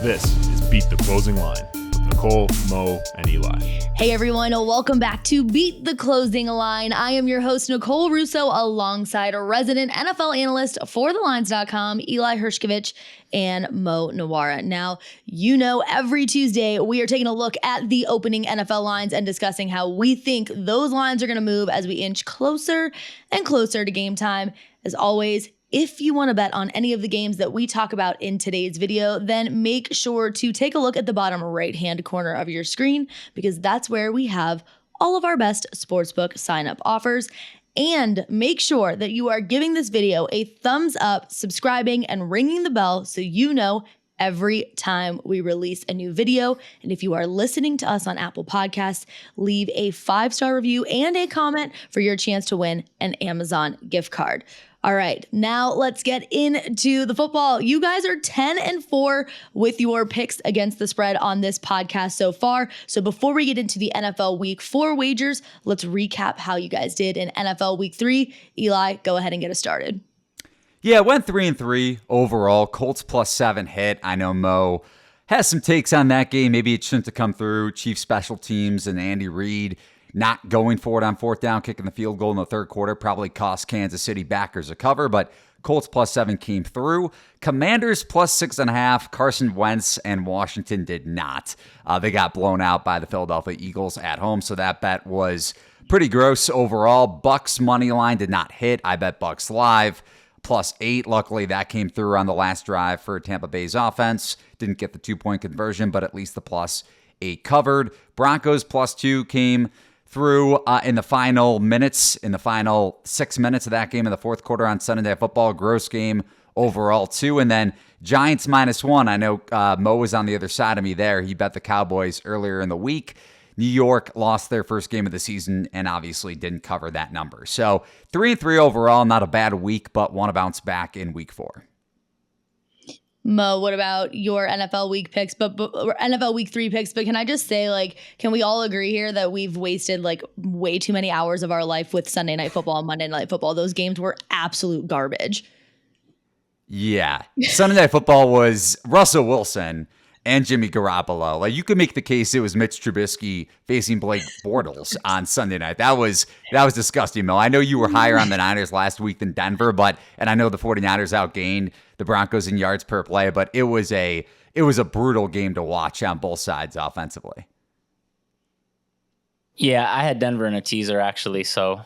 This is Beat the Closing Line with Nicole, Mo, and Eli. Hey everyone, welcome back to Beat the Closing Line. I am your host, Nicole Russo, alongside a resident NFL analyst for TheLines.com, Eli Hershkovich, and Mo Nuwwarah. Now, you know, every Tuesday we are taking a look at the opening NFL lines and discussing how we think those lines are going to move as we inch closer and closer to game time. As always, if you want to bet on any of the games that we talk about in today's video, then make sure to take a look at the bottom right-hand corner of your screen, because that's where we have all of our best sportsbook sign-up offers. And make sure that you are giving this video a thumbs up, subscribing, and ringing the bell so you know every time we release a new video. And if you are listening to us on Apple Podcasts, leave a 5-star review and a comment for your chance to win an Amazon gift card. All right, now let's get into the football. You guys are 10-4 with your picks against the spread on this podcast so far. So before we get into the NFL Week 4 wagers, let's recap how you guys did in NFL Week 3. Eli, go ahead and get us started. Yeah, it went 3-3 overall. Colts +7 hit. I know Mo has some takes on that game. Maybe it shouldn't have come through. Chiefs special teams and Andy Reid not going for it on fourth down, kicking the field goal in the third quarter probably cost Kansas City backers a cover, but Colts +7 came through. Commanders +6.5. Carson Wentz and Washington did not. They got blown out by the Philadelphia Eagles at home, so that bet was pretty gross overall. Bucks money line did not hit. I bet Bucks live +8. Luckily, that came through on the last drive for Tampa Bay's offense. Didn't get the 2-point conversion, but at least the +8 covered. Broncos +2 came through in the final minutes, in the final 6 minutes of that game in the fourth quarter on Sunday Night Football. Gross game overall, too. And then Giants -1. I know Mo was on the other side of me there. He bet the Cowboys earlier in the week. New York lost their first game of the season and obviously didn't cover that number. So 3-3 overall, not a bad week, but want to bounce back in week 4. Mo, what about your NFL week picks, but NFL week 3 picks? But can I just say, like, can we all agree here that we've wasted like way too many hours of our life with Sunday Night Football and Monday Night Football? Those games were absolute garbage. Yeah. Sunday Night Football was Russell Wilson and Jimmy Garoppolo. Like, you could make the case it was Mitch Trubisky facing Blake Bortles on Sunday night. That was disgusting, Mo. I know you were higher on the Niners last week than Denver, and I know the 49ers outgained the Broncos in yards per play, but it was a brutal game to watch on both sides offensively. Yeah, I had Denver in a teaser actually, so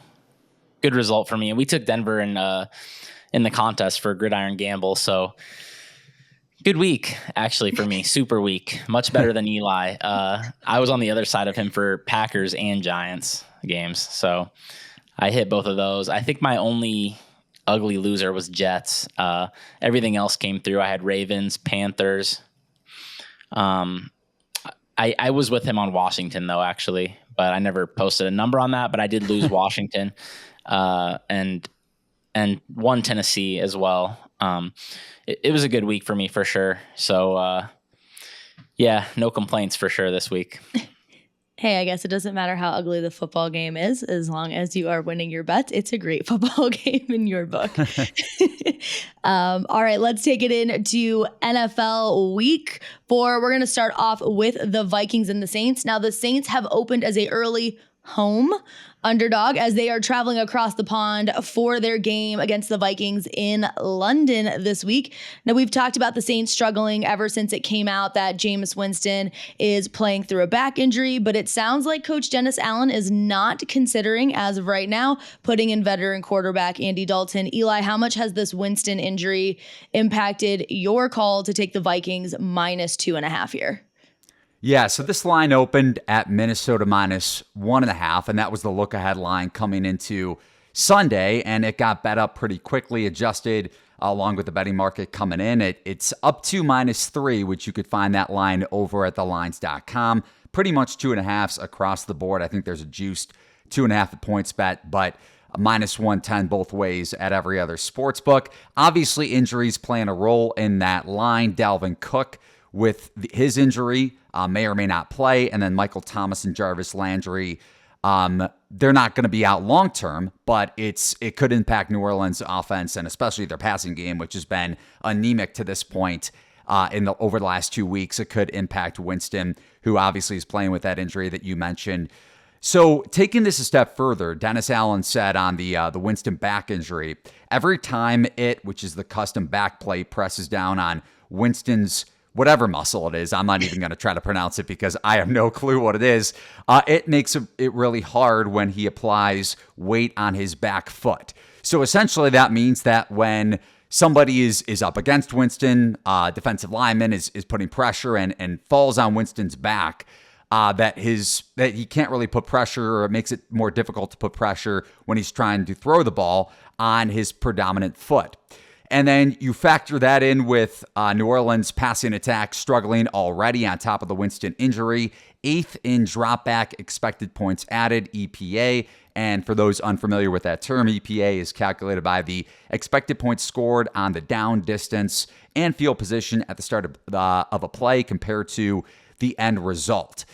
good result for me. And we took Denver in the contest for Gridiron Gamble, so good week, actually, for me. Super week. Much better than Eli. I was on the other side of him for Packers and Giants games, so I hit both of those. I think my only ugly loser was Jets. Everything else came through. I had Ravens, Panthers. I was with him on Washington, though, actually, but I never posted a number on that, but I did lose Washington and won Tennessee as well. It was a good week for me for sure. So, yeah, no complaints for sure this week. Hey, I guess it doesn't matter how ugly the football game is, as long as you are winning your bets. It's a great football game in your book. All right, let's take it into NFL Week 4. We're going to start off with the Vikings and the Saints. Now, the Saints have opened as a early home underdog as they are traveling across the pond for their game against the Vikings in London this week. Now, we've talked about the Saints struggling ever since it came out that Jameis Winston is playing through a back injury, but it sounds like Coach Dennis Allen is not considering, as of right now, putting in veteran quarterback Andy Dalton. Eli, how much has this Winston injury impacted your call to take the Vikings -2.5 here? Yeah, so this line opened at Minnesota -1.5, and that was the look-ahead line coming into Sunday, and it got bet up pretty quickly, adjusted along with the betting market coming in. It's up to -3, which you could find that line over at TheLines.com. Pretty much 2.5s across the board. I think there's a juiced 2.5 points bet, but -110 both ways at every other sports book. Obviously, injuries playing a role in that line. Dalvin Cook with his injury may or may not play. And then Michael Thomas and Jarvis Landry, they're not going to be out long-term, but it could impact New Orleans' offense and especially their passing game, which has been anemic to this point. over the last 2 weeks. It could impact Winston, who obviously is playing with that injury that you mentioned. So taking this a step further, Dennis Allen said on the Winston back injury, every time which is the custom back plate, presses down on Winston's whatever muscle it is, I'm not even going to try to pronounce it because I have no clue what it is. It makes it really hard when he applies weight on his back foot. So essentially that means that when somebody is up against Winston, defensive lineman is putting pressure and falls on Winston's back, that he can't really put pressure, or it makes it more difficult to put pressure when he's trying to throw the ball on his predominant foot. And then you factor that in with New Orleans passing attack struggling already on top of the Winston injury, 8th in dropback expected points added, EPA. And for those unfamiliar with that term, EPA is calculated by the expected points scored on the down distance and field position at the start of a play compared to the end result.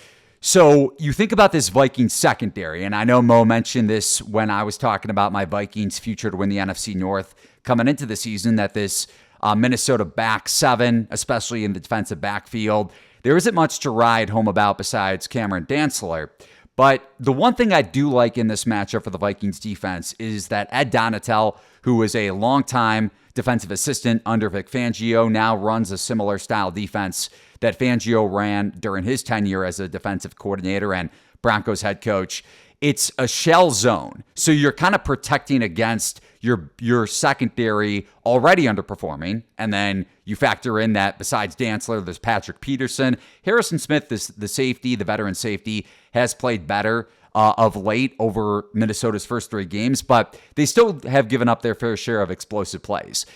So you think about this Vikings secondary, and I know Mo mentioned this when I was talking about my Vikings future to win the NFC North coming into the season, that this Minnesota back seven, especially in the defensive backfield, there isn't much to ride home about besides Cameron Dantzler. But the one thing I do like in this matchup for the Vikings defense is that Ed Donatel, who was a longtime defensive assistant under Vic Fangio, now runs a similar style defense that Fangio ran during his tenure as a defensive coordinator and Broncos head coach. It's a shell zone. So you're kind of protecting against your secondary already underperforming. And then you factor in that besides Dantzler, there's Patrick Peterson. Harrison Smith, the safety, the veteran safety, has played better of late over Minnesota's first 3 games, but they still have given up their fair share of explosive plays.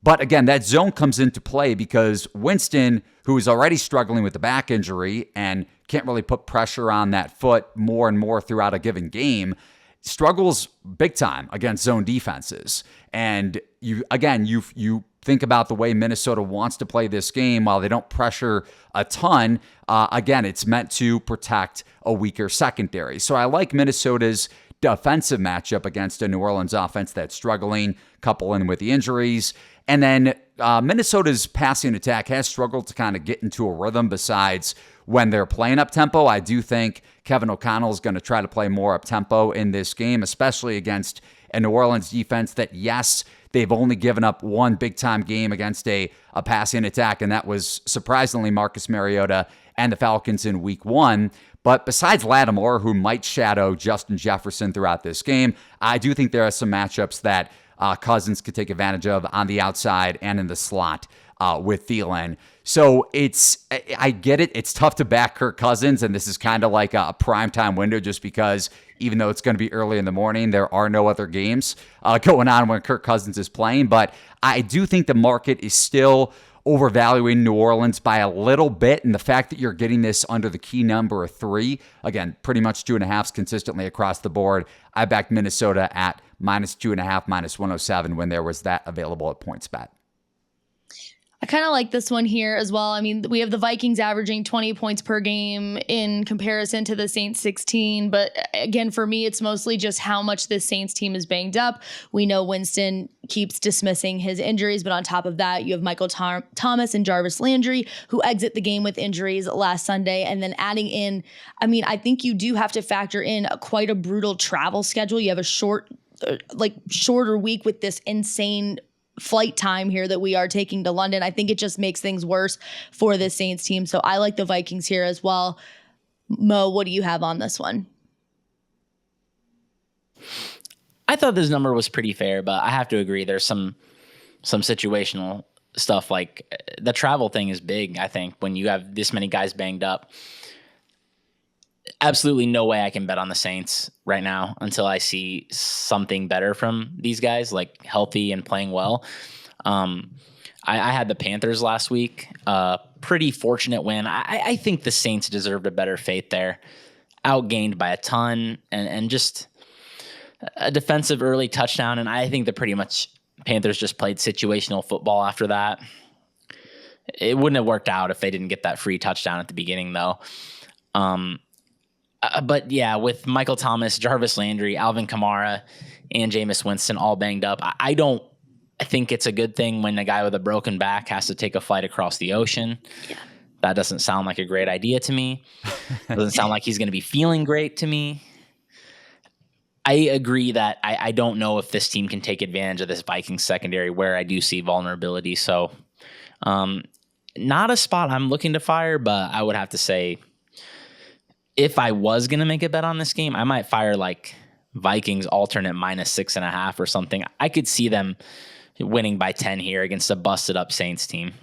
But again, that zone comes into play because Winston, who is already struggling with the back injury and can't really put pressure on that foot more and more throughout a given game, struggles big time against zone defenses. And you think about the way Minnesota wants to play this game. While they don't pressure a ton, again, it's meant to protect a weaker secondary. So I like Minnesota's defensive matchup against a New Orleans offense that's struggling, couple in with the injuries. And then Minnesota's passing attack has struggled to kind of get into a rhythm besides when they're playing up-tempo. I do think Kevin O'Connell is going to try to play more up-tempo in this game, especially against a New Orleans defense that, yes, they've only given up one big-time game against a passing attack, and that was surprisingly Marcus Mariota and the Falcons in Week 1. But besides Lattimore, who might shadow Justin Jefferson throughout this game, I do think there are some matchups that Cousins could take advantage of on the outside and in the slot with Thielen. So I get it. It's tough to back Kirk Cousins, and this is kind of like a primetime window just because even though it's going to be early in the morning, there are no other games going on when Kirk Cousins is playing. But I do think the market is still overvaluing New Orleans by a little bit, and the fact that you're getting this under the key number of 3, again, pretty much 2.5s consistently across the board. I backed Minnesota at -2.5, -107 when there was that available at PointsBet. I kind of like this one here as well. I mean, we have the Vikings averaging 20 points per game in comparison to the Saints 16. But again, for me, it's mostly just how much this Saints team is banged up. We know Winston keeps dismissing his injuries, but on top of that, you have Michael Thomas and Jarvis Landry, who exit the game with injuries last Sunday. And then adding in, I mean, I think you do have to factor in quite a brutal travel schedule. You have a shorter week with this insane flight time here that we are taking to London. I think it just makes things worse for this Saints team. So I like the Vikings here as well. Mo, what do you have on this one? I thought this number was pretty fair, but I have to agree. There's some situational stuff, like the travel thing is big. I think when you have this many guys banged up, absolutely no way I can bet on the Saints right now until I see something better from these guys, like healthy and playing well. I had the Panthers last week. Pretty fortunate win. I think the Saints deserved a better fate there. Outgained by a ton and just a defensive early touchdown. And I think that pretty much Panthers just played situational football after that. It wouldn't have worked out if they didn't get that free touchdown at the beginning, though. But yeah, with Michael Thomas, Jarvis Landry, Alvin Kamara, and Jameis Winston all banged up, I don't I think it's a good thing when a guy with a broken back has to take a flight across the ocean. Yeah. That doesn't sound like a great idea to me. Doesn't sound like he's going to be feeling great to me. I agree that I don't know if this team can take advantage of this Vikings secondary where I do see vulnerability. So not a spot I'm looking to fire, but I would have to say if I was going to make a bet on this game, I might fire like Vikings alternate -6.5 or something. I could see them winning by 10 here against a busted up Saints team.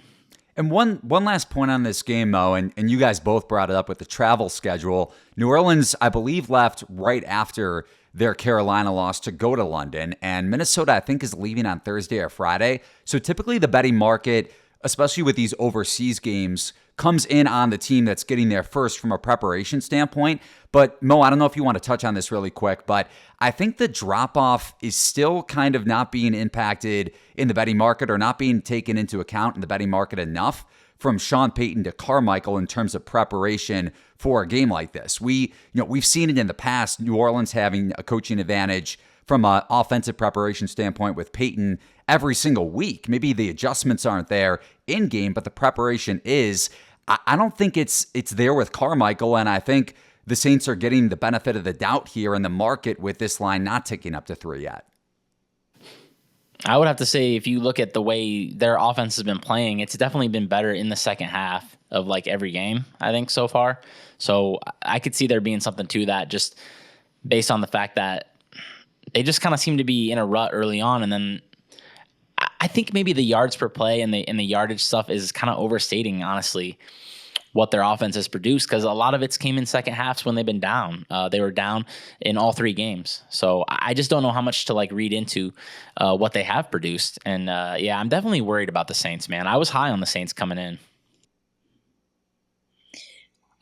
And one last point on this game, Mo, and you guys both brought it up with the travel schedule. New Orleans, I believe, left right after their Carolina loss to go to London, and Minnesota, I think, is leaving on Thursday or Friday. So typically the betting market, especially with these overseas games, comes in on the team that's getting there first from a preparation standpoint. But Mo, I don't know if you want to touch on this really quick, but I think the drop-off is still kind of not being impacted in the betting market or not being taken into account in the betting market enough from Sean Payton to Carmichael in terms of preparation for a game like this. We've seen it in the past, New Orleans having a coaching advantage from an offensive preparation standpoint with Payton every single week. Maybe the adjustments aren't there in game, but the preparation is. I don't think it's there with Carmichael, and I think the Saints are getting the benefit of the doubt here in the market with this line not ticking up to 3 yet. I would have to say, if you look at the way their offense has been playing, it's definitely been better in the second half of like every game, I think, so far. So I could see there being something to that just based on the fact that they just kind of seem to be in a rut early on. And then I think maybe the yards per play and the yardage stuff is kind of overstating, honestly, what their offense has produced, because a lot of it's came in second halves when they've been down. They were down in all 3 games. So I just don't know how much to like read into what they have produced. And yeah, I'm definitely worried about the Saints, man. I was high on the Saints coming in.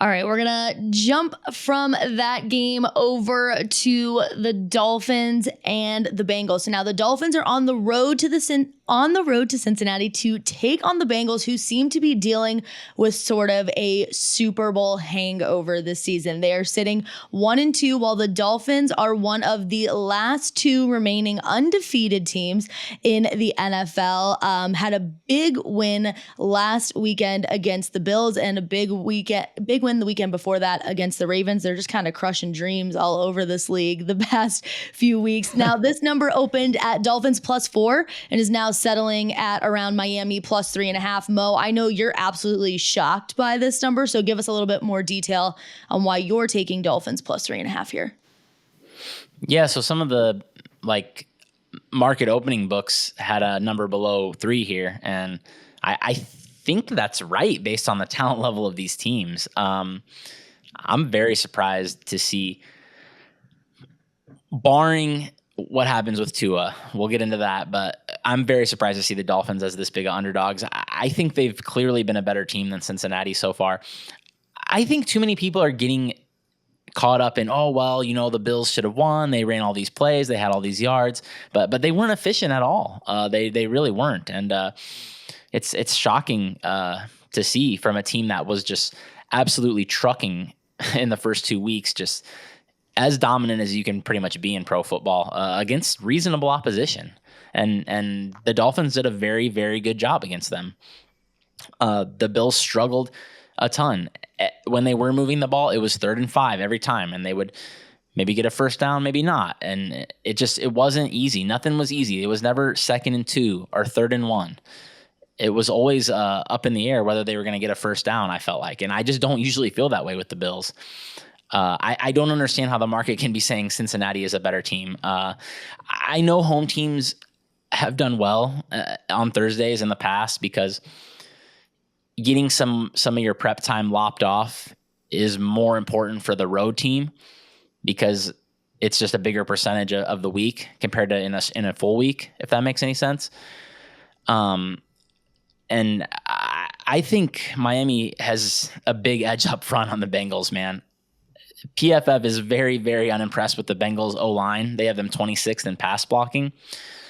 All right, we're going to jump from that game over to the Dolphins and the Bengals. So now the Dolphins are on the road to Cincinnati to take on the Bengals, who seem to be dealing with sort of a Super Bowl hangover this season. They are sitting 1-2, while the Dolphins are one of the last 2 remaining undefeated teams in the NFL. Had a big win last weekend against the Bills and a big win the weekend before that against the Ravens. They're just kind of crushing dreams all over this league the past few weeks. Now, this number opened at Dolphins +4 and is now settling at around Miami +3.5. Mo, I know you're absolutely shocked by this number, so give us a little bit more detail on why you're taking Dolphins +3.5 here. Yeah, so some of the like market opening books had a number below 3 here, and I think that's right based on the talent level of these teams. I'm very surprised to see, barring what happens with Tua, we'll get into that, but I'm very surprised to see the Dolphins as this big of underdogs. I think they've clearly been a better team than Cincinnati so far. I think too many people are getting caught up in, oh, well, the Bills should have won. They ran all these plays. They had all these yards, but they weren't efficient at all. They really weren't. And it's shocking to see from a team that was just absolutely trucking in the first 2 weeks, just as dominant as you can pretty much be in pro football against reasonable opposition. And the Dolphins did a very, very good job against them. The Bills struggled a ton. When they were moving the ball, it was 3rd and 5 every time, and they would maybe get a first down, maybe not. And it wasn't easy. Nothing was easy. It was never 2nd and 2 or 3rd and 1. It was always up in the air whether they were going to get a first down, I felt like. And I just don't usually feel that way with the Bills. I don't understand how the market can be saying Cincinnati is a better team. I know home teams have done well on Thursdays in the past because getting some of your prep time lopped off is more important for the road team because it's just a bigger percentage of the week compared to in a full week, if that makes any sense. And I think Miami has a big edge up front on the Bengals, man. PFF is very, very unimpressed with the Bengals O-line. They have them 26th in pass blocking.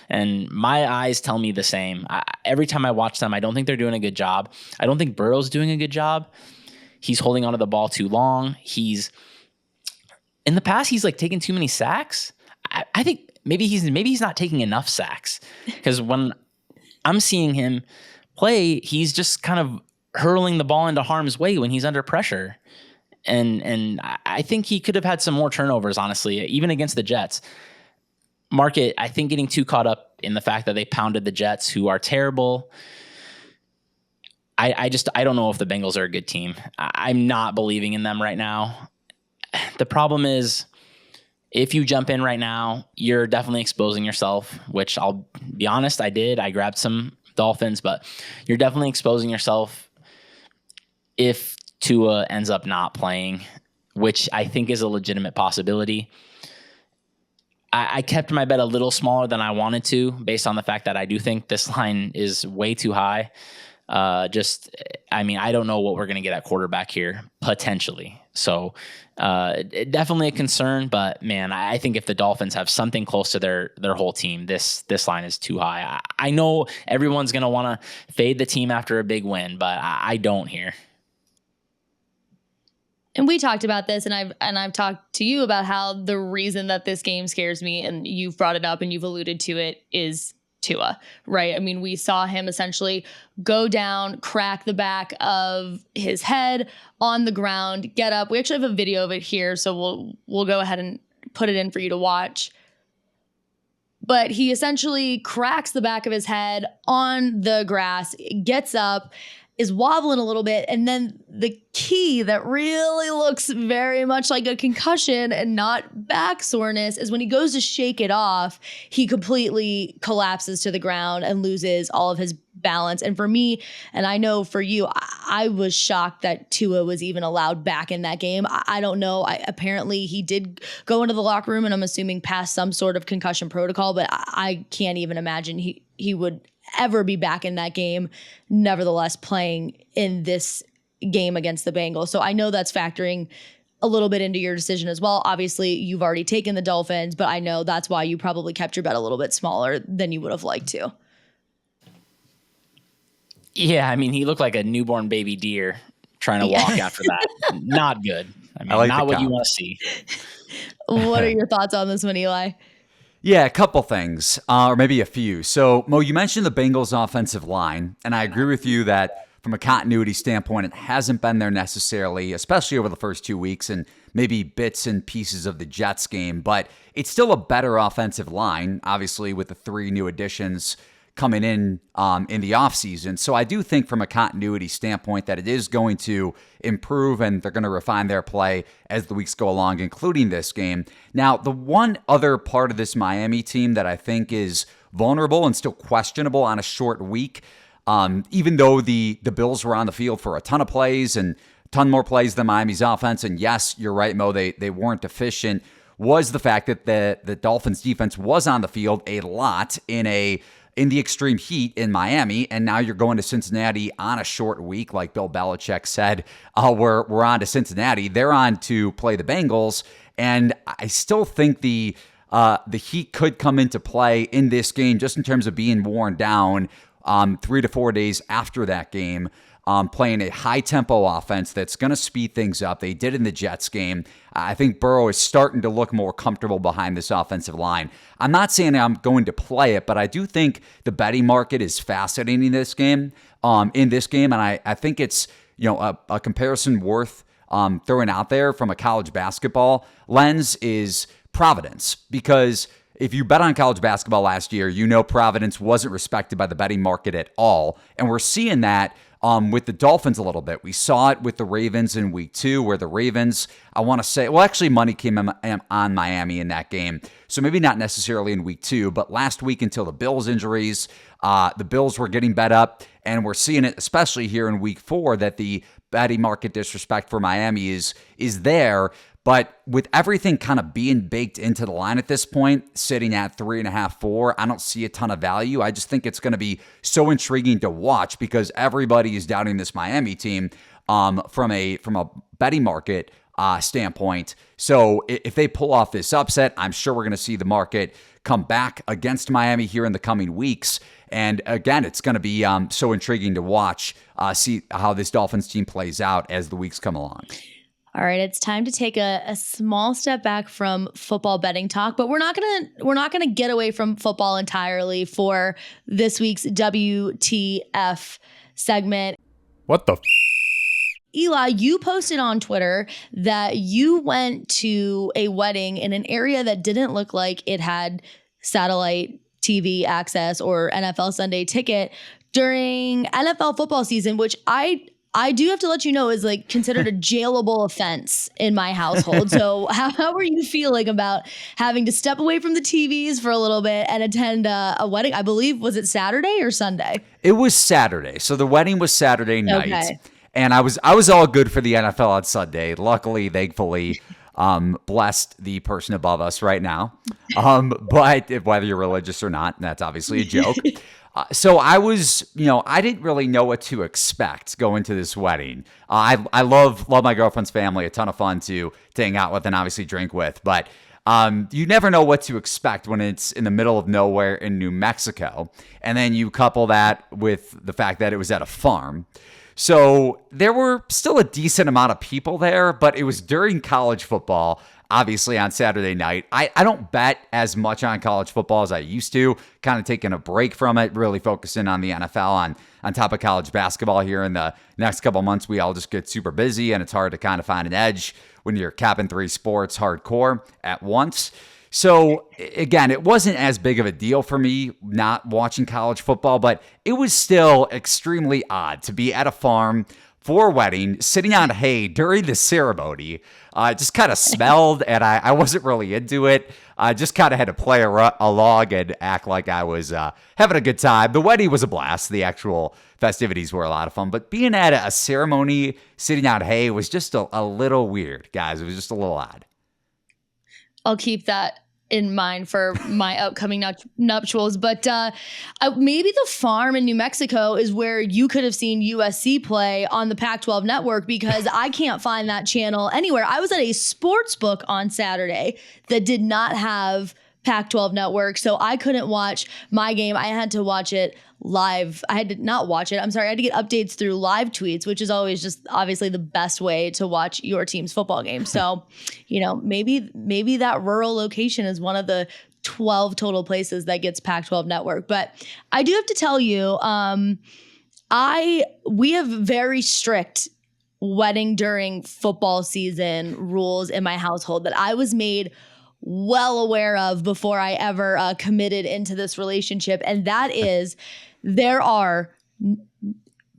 And my eyes tell me the same. Every time I watch them, I don't think they're doing a good job. I don't think Burrow's doing a good job. He's holding onto the ball too long. In the past, he's like taking too many sacks. I think maybe he's not taking enough sacks, because when I'm seeing him play. He's just kind of hurling the ball into harm's way when he's under pressure. And I think he could have had some more turnovers, honestly, even against the Jets. Market, I think, getting too caught up in the fact that they pounded the Jets, who are terrible. I don't know if the Bengals are a good team. I'm not believing in them right now. The problem is, if you jump in right now, you're definitely exposing yourself, which I'll be honest, I did. I grabbed some Dolphins, but you're definitely exposing yourself if Tua ends up not playing, which I think is a legitimate possibility. I kept my bet a little smaller than I wanted to, based on the fact that I do think this line is way too high. I don't know what we're going to get at quarterback here, potentially. So definitely a concern, but man, I think if the Dolphins have something close to their whole team, this line is too high. I know everyone's going to want to fade the team after a big win, but I don't here. And we talked about this, and I've talked to you about how the reason that this game scares me, and you've brought it up and you've alluded to it, is Tua, right? I mean, we saw him essentially go down, crack the back of his head on the ground, get up. We actually have a video of it here, so we'll go ahead and put it in for you to watch. But he essentially cracks the back of his head on the grass, gets up, is wobbling a little bit, and then the key that really looks very much like a concussion and not back soreness is when he goes to shake it off, he completely collapses to the ground and loses all of his balance. And for me, and I know for you, I was shocked that Tua was even allowed back in that game. I don't know. Apparently he did go into the locker room, and I'm assuming past some sort of concussion protocol, but I can't even imagine he would ever be back in that game, nevertheless playing in this game against the Bengals. So I know that's factoring a little bit into your decision as well. Obviously, you've already taken the Dolphins, but I know that's why you probably kept your bet a little bit smaller than you would have liked to. Yeah, I mean, he looked like a newborn baby deer trying to walk after that. Not good. I mean, not what you want to see. What are your thoughts on this one, Eli? Yeah, a couple things, or maybe a few. So, Mo, you mentioned the Bengals offensive line, and I agree with you that from a continuity standpoint, it hasn't been there necessarily, especially over the first 2 weeks and maybe bits and pieces of the Jets game, but it's still a better offensive line, obviously, with the 3 new additions coming in the offseason. So I do think from a continuity standpoint that it is going to improve, and they're going to refine their play as the weeks go along, including this game. Now, the one other part of this Miami team that I think is vulnerable and still questionable on a short week, even though the Bills were on the field for a ton of plays and a ton more plays than Miami's offense, and yes, you're right, Mo, they weren't efficient, was the fact that the Dolphins defense was on the field a lot in the extreme heat in Miami, and now you're going to Cincinnati on a short week, like Bill Belichick said. We're on to Cincinnati. They're on to play the Bengals, and I still think the heat could come into play in this game, just in terms of being worn down 3 to 4 days after that game. Playing a high-tempo offense that's going to speed things up. They did in the Jets game. I think Burrow is starting to look more comfortable behind this offensive line. I'm not saying I'm going to play it, but I do think the betting market is fascinating in this game, and I think it's a comparison worth throwing out there from a college basketball lens is Providence, because if you bet on college basketball last year, Providence wasn't respected by the betting market at all, and we're seeing that with the Dolphins a little bit. We saw it with the Ravens in week 2, where the Ravens, I want to say, well, actually money came on Miami in that game. So maybe not necessarily in week 2, but last week until the Bills injuries, the Bills were getting bet up, and we're seeing it especially here in week 4 that the betting market disrespect for Miami is there. But with everything kind of being baked into the line at this point, sitting at 3.5, 4, I don't see a ton of value. I just think it's going to be so intriguing to watch because everybody is doubting this Miami team from a betting market standpoint. So if they pull off this upset, I'm sure we're going to see the market come back against Miami here in the coming weeks. And again, it's going to be so intriguing to watch, see how this Dolphins team plays out as the weeks come along. All right, it's time to take a small step back from football betting talk, but we're not gonna get away from football entirely for this week's WTF segment. What the? Eli, you posted on Twitter that you went to a wedding in an area that didn't look like it had satellite TV access or NFL Sunday ticket during NFL football season, which I do have to let you know is like considered a jailable offense in my household. So how are you feeling about having to step away from the TVs for a little bit and attend a wedding? I believe, was it Saturday or Sunday? It was Saturday. So the wedding was Saturday night. Okay. And I was all good for the NFL on Sunday. Luckily, thankfully, blessed the person above us right now. But whether you're religious or not, that's obviously a joke. So I was, I didn't really know what to expect going to this wedding. I love my girlfriend's family, a ton of fun to hang out with and obviously drink with. But you never know what to expect when it's in the middle of nowhere in New Mexico. And then you couple that with the fact that it was at a farm. So there were still a decent amount of people there, but it was during college football, obviously on Saturday night. I don't bet as much on college football as I used to, kind of taking a break from it, really focusing on the NFL on top of college basketball here in the next couple months. We all just get super busy, and it's hard to kind of find an edge when you're capping 3 sports hardcore at once. So again, it wasn't as big of a deal for me not watching college football, but it was still extremely odd to be at a farm for a wedding, sitting on hay during the ceremony. It just kind of smelled, and I wasn't really into it. I just kind of had to play along and act like I was having a good time. The wedding was a blast. The actual festivities were a lot of fun, but being at a ceremony, sitting on hay was just a little weird, guys. It was just a little odd. I'll keep that in mind for my upcoming nuptials. But maybe the farm in New Mexico is where you could have seen USC play on the Pac-12 network, because I can't find that channel anywhere. I was at a sportsbook on Saturday that did not have Pac-12 network, so I couldn't watch my game. I had to watch it live. I had to not watch it. I'm sorry. I had to get updates through live tweets, which is always just obviously the best way to watch your team's football game. So, maybe that rural location is one of the 12 total places that gets Pac-12 network. But I do have to tell you, we have very strict wedding during football season rules in my household that I was made well aware of before I ever committed into this relationship. And that is, there are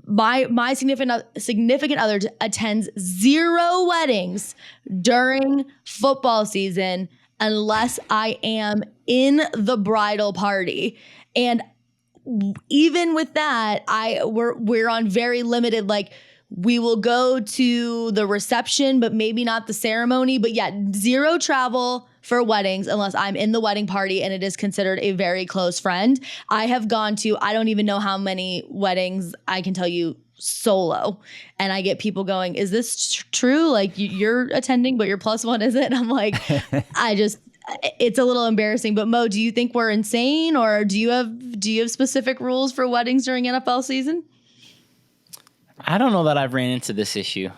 my significant other attends 0 weddings during football season unless I am in the bridal party. And even with that, we're on very limited, like, we will go to the reception, but maybe not the ceremony. But yeah, 0 travel for weddings unless I'm in the wedding party and it is considered a very close friend. I have gone to, I don't even know how many weddings, I can tell you, solo. And I get people going, is this true? Like, you're attending, but your +1 isn't? And I'm like, it's a little embarrassing. But Mo, do you think we're insane, or do you have specific rules for weddings during NFL season? I don't know that I've ran into this issue.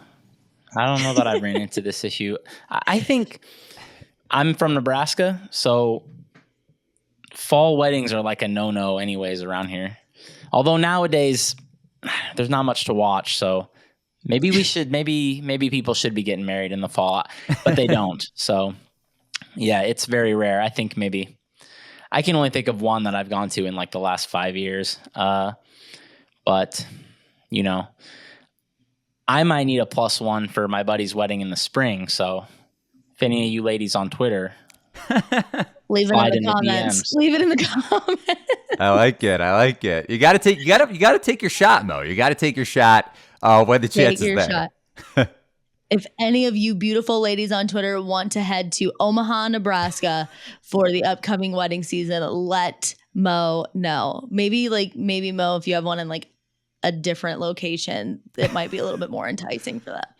I think I'm from Nebraska, so fall weddings are like a no-no anyways around here. Although nowadays there's not much to watch, so maybe people should be getting married in the fall, but they don't. So yeah, it's very rare. I think maybe I can only think of one that I've gone to in like the last 5 years. But I might need a +1 for my buddy's wedding in the spring. So if any of you ladies on Twitter, leave it in the comments. Leave it in the comments. I like it. You got to take your shot, Mo. You got to take your shot when the chance is there. Shot. If any of you beautiful ladies on Twitter want to head to Omaha, Nebraska for the upcoming wedding season, let Mo know. Maybe Mo, if you have one in like a different location, it might be a little bit more enticing for that.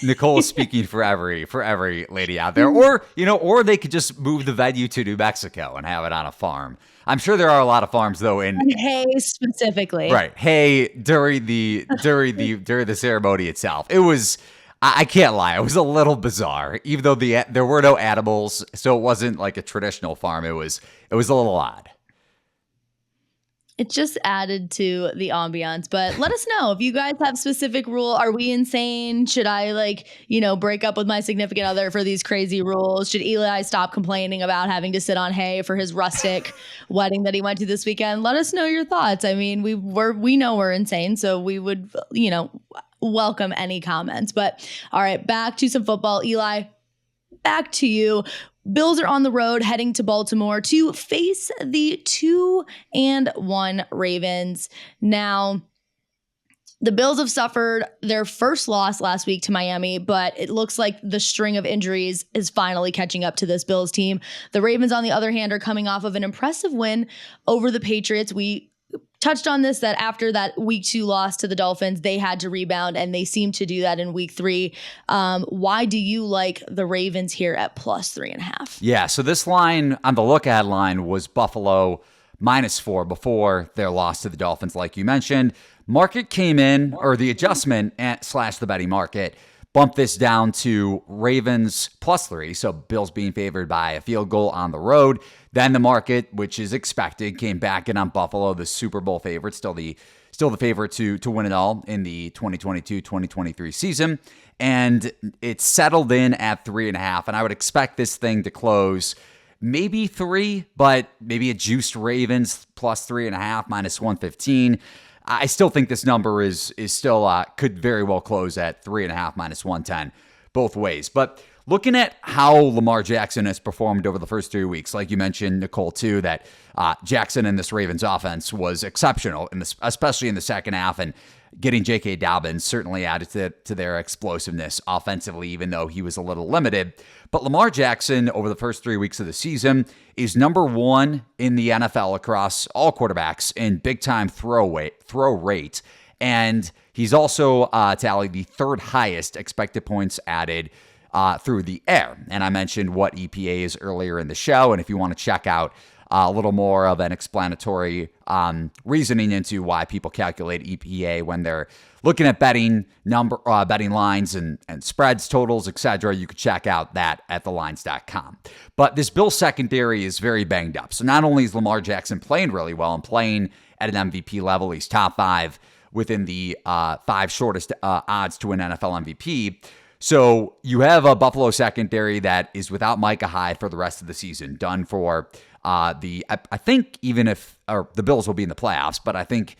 Nicole is speaking for every lady out there, or they could just move the venue to New Mexico and have it on a farm. I'm sure there are a lot of farms though in hay specifically. Right, hay during the ceremony itself. It was. I can't lie. It was a little bizarre, even though there were no animals, so it wasn't like a traditional farm. It was a little odd. It just added to the ambiance. But let us know if you guys have specific rule. Are we insane? Should I break up with my significant other for these crazy rules? Should Eli stop complaining about having to sit on hay for his rustic wedding that he went to this weekend? Let us know your thoughts. I mean, we know we're insane, so we would, welcome any comments. But all right, back to some football. Eli, back to you. Bills are on the road heading to Baltimore to face the 2-1 Ravens. Now, the Bills have suffered their first loss last week to Miami, but it looks like the string of injuries is finally catching up to this Bills team. The Ravens, on the other hand, are coming off of an impressive win over the Patriots. We touched on this, that after that week 2 loss to the Dolphins, they had to rebound, and they seem to do that in week 3. Why do you like the Ravens here at +3.5? Yeah, so this line on the look-ahead line was Buffalo -4 before their loss to the Dolphins, like you mentioned. Market came in, or the adjustment / the betting market bumped this down to Ravens +3, so Bills being favored by a field goal on the road. Then the market, which is expected, came back in on Buffalo, the Super Bowl favorite, still the favorite to win it all in the 2022-2023 season. And it settled in at 3.5, and I would expect this thing to close maybe 3, but maybe a juiced Ravens +3.5, -115. I still think this number is still could very well close at 3.5 -110 both ways. But looking at how Lamar Jackson has performed over the first 3 weeks, like you mentioned, Nicole, too, that Jackson in this Ravens offense was exceptional, especially in the second half, and getting J.K. Dobbins certainly added to their explosiveness offensively, even though he was a little limited. But Lamar Jackson, over the first 3 weeks of the season, is number 1 in the NFL across all quarterbacks in big-time throw rate. And he's also tallied the 3rd highest expected points added through the air. And I mentioned what EPA is earlier in the show. And if you want to check out a little more of an explanatory reasoning into why people calculate EPA when they're looking at betting lines and spreads, totals, etc., you could check out that at TheLines.com. But this Bills secondary is very banged up. So not only is Lamar Jackson playing really well and playing at an MVP level, he's top 5 within the 5 shortest odds to win NFL MVP. So you have a Buffalo secondary that is without Micah Hyde for the rest of the season, done for I think even if the Bills will be in the playoffs, but I think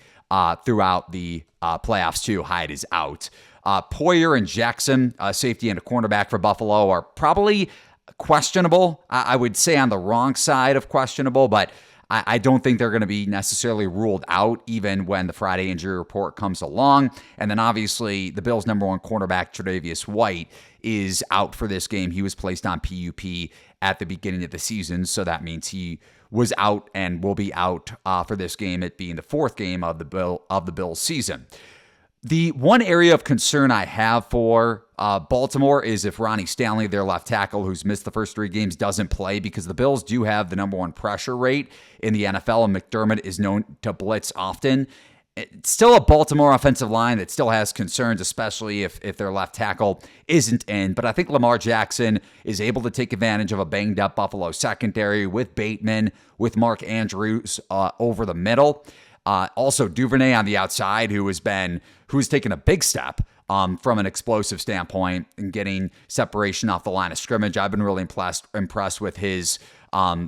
throughout the playoffs too, Hyde is out. Poyer and Jackson, safety and a cornerback for Buffalo, are probably questionable. I would say on the wrong side of questionable, but I don't think they're going to be necessarily ruled out even when the Friday injury report comes along. And then obviously the Bills' number 1 cornerback, Tre'Davious White, is out for this game. He was placed on PUP at the beginning of the season, so that means he was out and will be out for this game, it being the 4th game of the Bills season. The one area of concern I have for Baltimore is if Ronnie Stanley, their left tackle, who's missed the first 3 games, doesn't play, because the Bills do have the number 1 pressure rate in the NFL, and McDermott is known to blitz often. It's still a Baltimore offensive line that still has concerns, especially if their left tackle isn't in. But I think Lamar Jackson is able to take advantage of a banged-up Buffalo secondary with Bateman, with Mark Andrews over the middle. Also, Duvernay on the outside, who's taken a big step from an explosive standpoint and getting separation off the line of scrimmage. I've been really impressed with his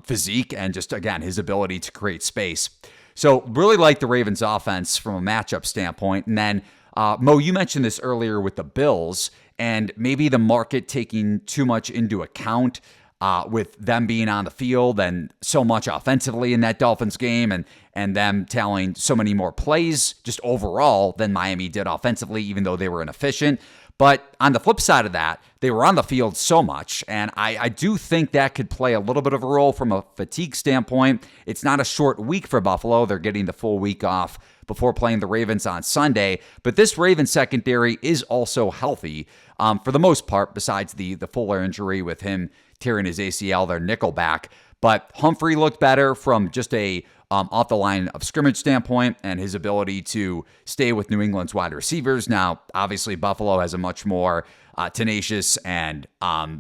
physique and just, again, his ability to create space. So really like the Ravens offense from a matchup standpoint. And then, Mo, you mentioned this earlier with the Bills and maybe the market taking too much into account with them being on the field and so much offensively in that Dolphins game and them telling so many more plays just overall than Miami did offensively, even though they were inefficient. But on the flip side of that, they were on the field so much, and I do think that could play a little bit of a role from a fatigue standpoint. It's not a short week for Buffalo. They're getting the full week off before playing the Ravens on Sunday. But this Ravens secondary is also healthy for the most part, besides the Fuller injury with him tearing his ACL, their nickelback. But Humphrey looked better from just a off the line of scrimmage standpoint and his ability to stay with New England's wide receivers. Now, obviously, Buffalo has a much more tenacious and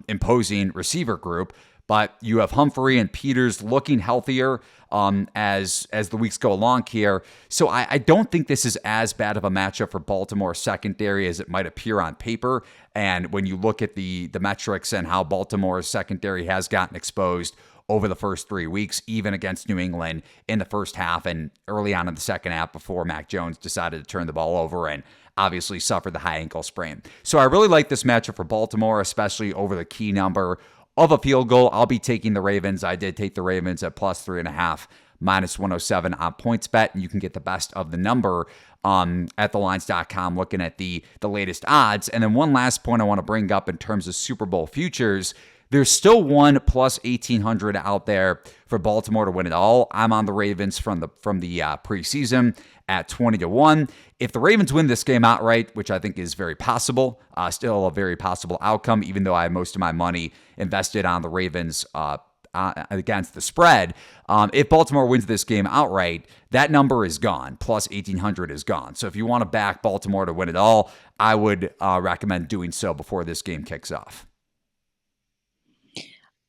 imposing receiver group, but you have Humphrey and Peters looking healthier as the weeks go along here. So I don't think this is as bad of a matchup for Baltimore secondary as it might appear on paper. And when you look at the metrics and how Baltimore's secondary has gotten exposed over the first 3 weeks, even against New England in the first half and early on in the second half before Mac Jones decided to turn the ball over and obviously suffered the high ankle sprain. So I really like this matchup for Baltimore, especially over the key number of a field goal. I'll be taking the Ravens. I did take the Ravens at +3.5, -107 on PointsBet, and you can get the best of the number at TheLines.com looking at the latest odds. And then one last point I want to bring up in terms of Super Bowl futures. There's still one +1,800 out there for Baltimore to win it all. I'm on the Ravens from the preseason at 20-1. If the Ravens win this game outright, which I think is very possible, still a very possible outcome, even though I have most of my money invested on the Ravens against the spread. If Baltimore wins this game outright, that number is gone. +1,800 is gone. So if you want to back Baltimore to win it all, I would recommend doing so before this game kicks off.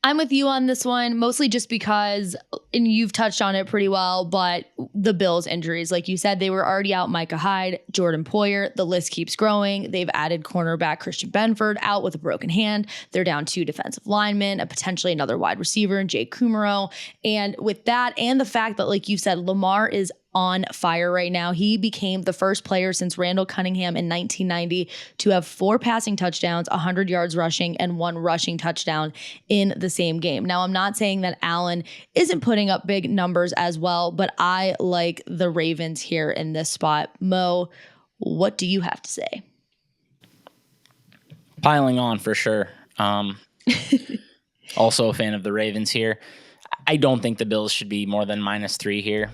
I'm with you on this one, mostly just because, and you've touched on it pretty well, but the Bills injuries, like you said, they were already out Micah Hyde, Jordan Poyer. The list keeps growing. They've added cornerback Christian Benford out with a broken hand. They're down 2 defensive linemen, potentially another wide receiver in Jake Kumaro. And with that, and the fact that, like you said, Lamar is on fire right now. He became the first player since Randall Cunningham in 1990 to have 4 passing touchdowns, 100 yards rushing, and 1 rushing touchdown in the same game. Now, I'm not saying that Allen isn't putting up big numbers as well, but I like the Ravens here in this spot. Mo, what do you have to say? Piling on for sure. Also a fan of the Ravens here. I don't think the Bills should be more than -3 here.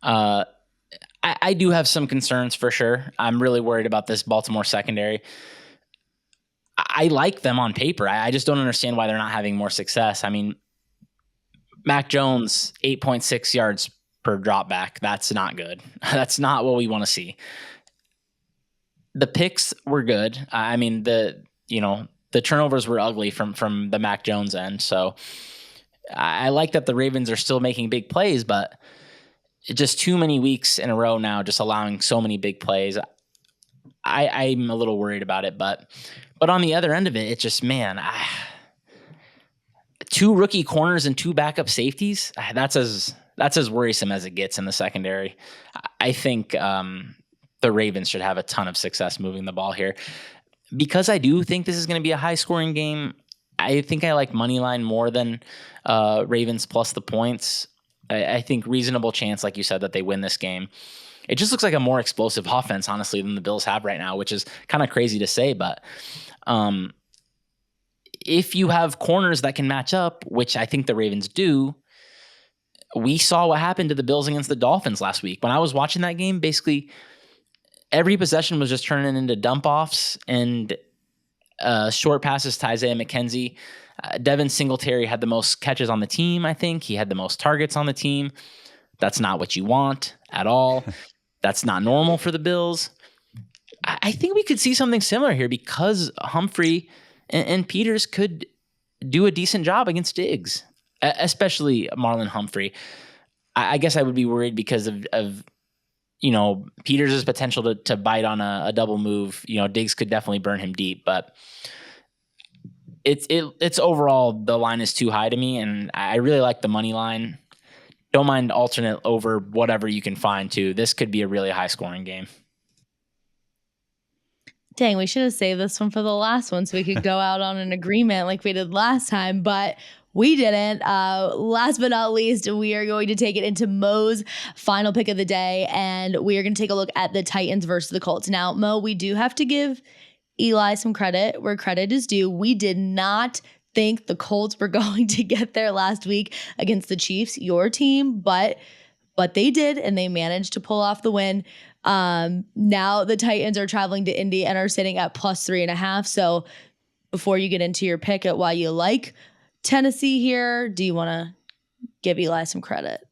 I do have some concerns for sure. I'm really worried about this Baltimore secondary. I like them on paper. I just don't understand why they're not having more success. I mean, Mac Jones, 8.6 yards per drop back. That's not good. That's not what we want to see. The picks were good. I mean, the turnovers were ugly from the Mac Jones end. So I like that the Ravens are still making big plays, but just too many weeks in a row now, just allowing so many big plays. I'm a little worried about it, but on the other end of it, it's just, man, 2 rookie corners and 2 backup safeties. That's as worrisome as it gets in the secondary. I think the Ravens should have a ton of success moving the ball here. Because I do think this is going to be a high scoring game, I think I like Moneyline more than Ravens plus the points. I think reasonable chance, like you said, that they win this game. It just looks like a more explosive offense, honestly, than the Bills have right now, which is kind of crazy to say. But if you have corners that can match up, which I think the Ravens do, we saw what happened to the Bills against the Dolphins last week. When I was watching that game, basically every possession was just turning into dump-offs and short passes to Isaiah McKenzie. Devin Singletary had the most catches on the team, I think. He had the most targets on the team. That's not what you want at all. That's not normal for the Bills. I think we could see something similar here because Humphrey and Peters could do a decent job against Diggs, especially Marlon Humphrey. I guess I would be worried because of Peters' potential to bite on a double move. Diggs could definitely burn him deep, but it's overall the line is too high to me, and I really like the money line. Don't mind alternate over whatever you can find too. This could be a really high scoring game. Dang, we should have saved this one for the last one so we could go out on an agreement like we did last time, but we didn't. Last but not least, we are going to take it into Mo's final pick of the day, and we are going to take a look at the Titans versus the Colts. Now, Mo, we do have to give Eli some credit where credit is due. We did not think the Colts were going to get there last week against the Chiefs, your team, but they did, and they managed to pull off the win. Now the Titans are traveling to Indy and are sitting at +3.5. So before you get into your pick at why you like Tennessee here? Do you want to give Eli some credit?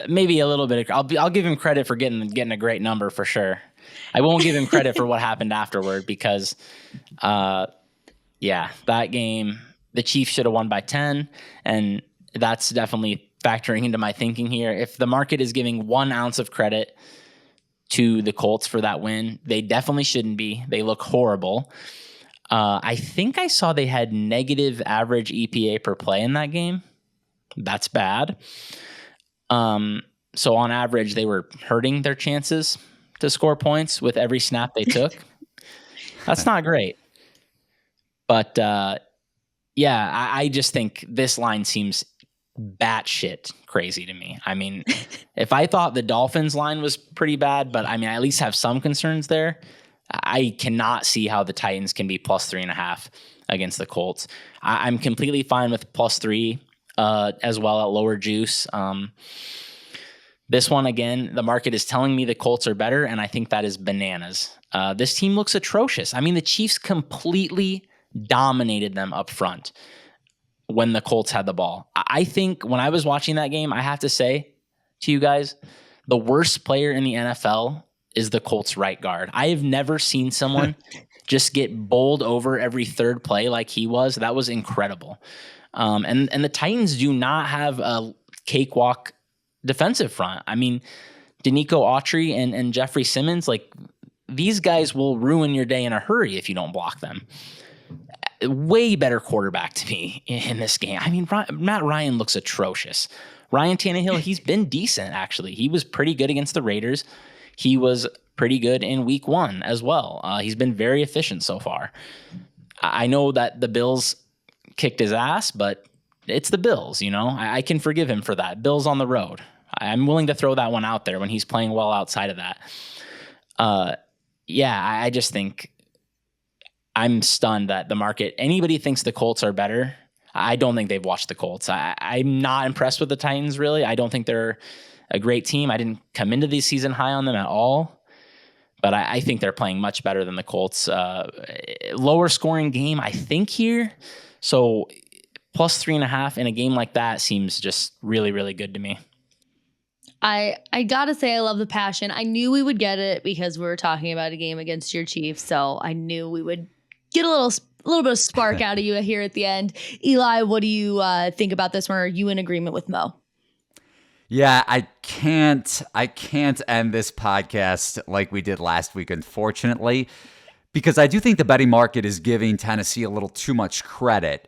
Maybe a little bit. I'll give him credit for getting a great number for sure. I won't give him credit for what happened afterward because, that game, the Chiefs should have won by 10, and that's definitely factoring into my thinking here. If the market is giving 1 ounce of credit to the Colts for that win, they definitely shouldn't be. They look horrible. I think I saw they had negative average EPA per play in that game. That's bad. So on average, they were hurting their chances to score points with every snap they took. That's not great. But I just think this line seems batshit crazy to me. I mean, if I thought the Dolphins line was pretty bad, but I mean, I at least have some concerns there, I cannot see how the Titans can be plus 3.5 against the Colts. I'm completely fine with plus 3 as well at lower juice. This one, again, the market is telling me the Colts are better, and I think that is bananas. This team looks atrocious. I mean, the Chiefs completely dominated them up front when the Colts had the ball. I think when I was watching that game, I have to say to you guys, the worst player in the NFL is the Colts right guard. I have never seen someone just get bowled over every third play like he was. That was incredible. And the Titans do not have a cakewalk defensive front. I mean, Danico Autry and Jeffrey Simmons, like, these guys will ruin your day in a hurry if you don't block them. Way better quarterback to me in this game. I mean, Matt Ryan looks atrocious. Ryan Tannehill, he's been decent, actually. He was pretty good against the Raiders. He was pretty good in week 1 as well. He's been very efficient so far. I know that the Bills kicked his ass, but it's the Bills, you know? I can forgive him for that. Bills on the road. I'm willing to throw that one out there when he's playing well outside of that. I just think I'm stunned that the market, anybody thinks the Colts are better. I don't think they've watched the Colts. I'm not impressed with the Titans, really. I don't think they're a great team. I didn't come into the season high on them at all. But I think they're playing much better than the Colts. Lower scoring game, I think, here. So plus 3.5 in a game like that seems just really, really good to me. I gotta say, I love the passion. I knew we would get it because we were talking about a game against your Chiefs, so I knew we would get a little bit of spark out of you here at the end. Eli, what do you think about this one? Are you in agreement with Mo? Yeah, I can't end this podcast like we did last week, unfortunately, because I do think the betting market is giving Tennessee a little too much credit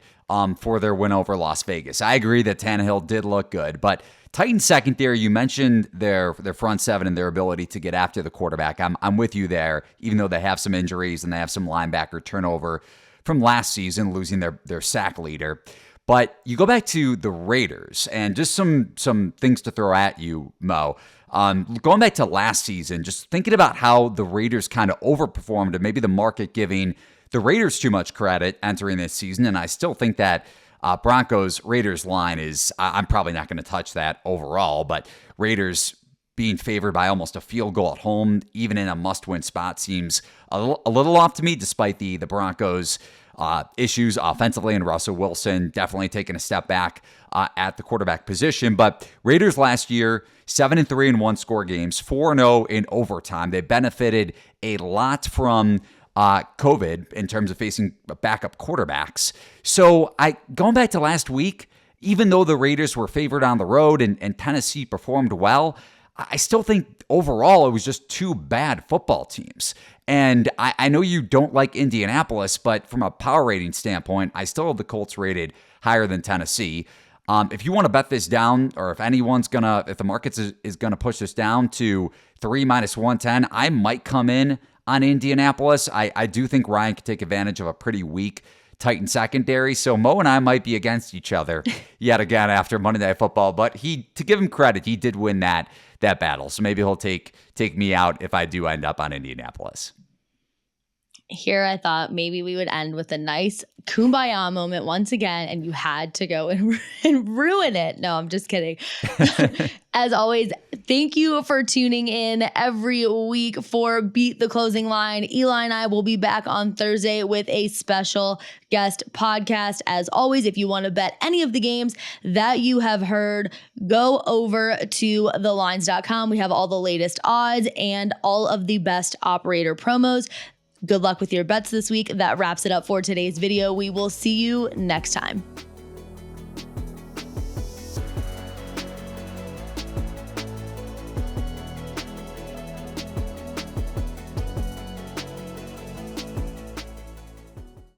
for their win over Las Vegas. I agree that Tannehill did look good, but Titans secondary, you mentioned their front seven and their ability to get after the quarterback. I'm with you there, even though they have some injuries and they have some linebacker turnover from last season, losing their sack leader. But you go back to the Raiders, and just some things to throw at you, Mo. Going back to last season, just thinking about how the Raiders kind of overperformed and maybe the market giving the Raiders too much credit entering this season, and I still think that Broncos-Raiders line is, I'm probably not going to touch that overall, but Raiders being favored by almost a field goal at home, even in a must-win spot, seems a little off to me, despite the Broncos' issues offensively, and Russell Wilson definitely taking a step back at the quarterback position. But Raiders last year, 7-3 in one-score games, 4-0 in overtime. They benefited a lot from COVID in terms of facing backup quarterbacks. So going back to last week, even though the Raiders were favored on the road and Tennessee performed well, I still think overall it was just two bad football teams. And I know you don't like Indianapolis, but from a power rating standpoint, I still have the Colts rated higher than Tennessee. If you want to bet this down, or if the market is gonna push this down to 3 minus 110, I might come in on Indianapolis. I do think Ryan could take advantage of a pretty weak Titan secondary. So Mo and I might be against each other yet again after Monday Night Football. But to give him credit, he did win that battle. So maybe he'll take me out if I do end up on Indianapolis. Here I thought maybe we would end with a nice kumbaya moment once again, and you had to go and ruin it. No, I'm just kidding. As always, thank you for tuning in every week for Beat the Closing Line. Eli and I will be back on Thursday with a special guest podcast. As always, if you want to bet any of the games that you have heard, go over to TheLines.com. We have all the latest odds and all of the best operator promos. Good luck with your bets this week. That wraps it up for today's video. We will see you next time.